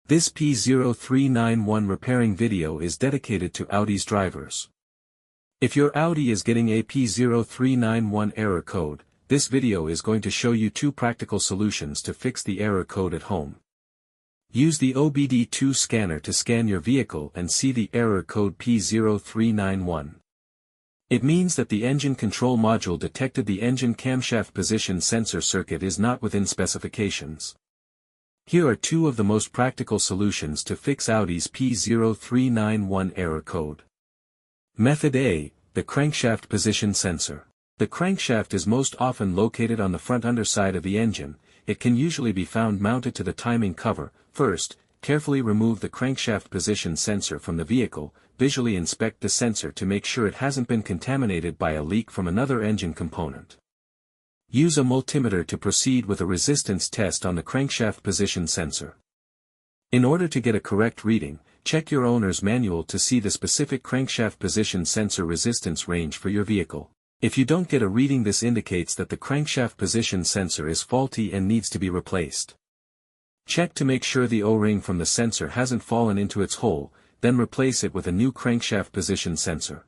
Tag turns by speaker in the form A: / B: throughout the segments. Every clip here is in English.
A: This P0391 repairing video is dedicated to Audi's drivers. If your Audi is getting a P0391 error code, this video is going to show you two practical solutions to fix the error code at home. Use the OBD2 scanner to scan your vehicle and see the error code P0391. It means that the engine control module detected the engine camshaft position sensor circuit is not within specifications. Here are two of the most practical solutions to fix Audi's P0391 error code. Method A, the crankshaft position sensor. The crankshaft is most often located on the front underside of the engine. It can usually be found mounted to the timing cover. First, carefully remove the crankshaft position sensor from the vehicle. Visually inspect the sensor to make sure it hasn't been contaminated by a leak from another engine component. Use a multimeter to proceed with a resistance test on the crankshaft position sensor. In order to get a correct reading, check your owner's manual to see the specific crankshaft position sensor resistance range for your vehicle. If you don't get a reading, this indicates that the crankshaft position sensor is faulty and needs to be replaced. Check to make sure the O-ring from the sensor hasn't fallen into its hole, then replace it with a new crankshaft position sensor.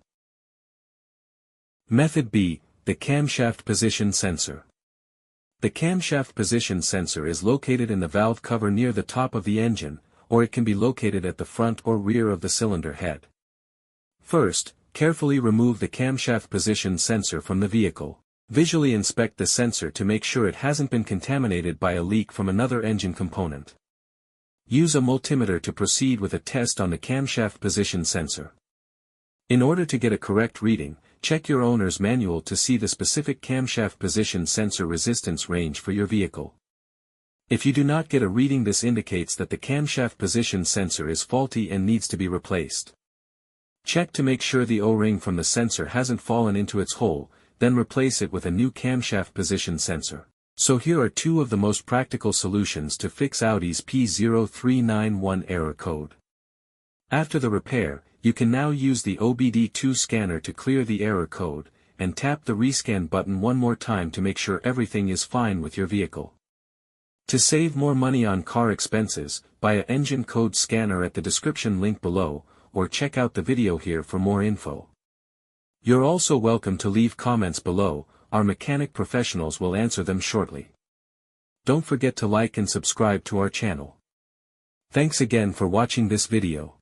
A: Method B, the camshaft position sensor. The camshaft position sensor is located in the valve cover near the top of the engine, or it can be located at the front or rear of the cylinder head. First, carefully remove the camshaft position sensor from the vehicle. Visually inspect the sensor to make sure it hasn't been contaminated by a leak from another engine component. Use a multimeter to proceed with a test on the camshaft position sensor. In order to get a correct reading, check your owner's manual to see the specific camshaft position sensor resistance range for your vehicle. If you do not get a reading, this indicates that the camshaft position sensor is faulty and needs to be replaced. Check to make sure the O-ring from the sensor hasn't fallen into its hole, then replace it with a new camshaft position sensor. So here are two of the most practical solutions to fix Audi's P0391 error code. After the repair, you can now use the OBD2 scanner to clear the error code, and tap the rescan button one more time to make sure everything is fine with your vehicle. To save more money on car expenses, buy an engine code scanner at the description link below, or check out the video here for more info. You're also welcome to leave comments below. Our mechanic professionals will answer them shortly. Don't forget to like and subscribe to our channel. Thanks again for watching this video.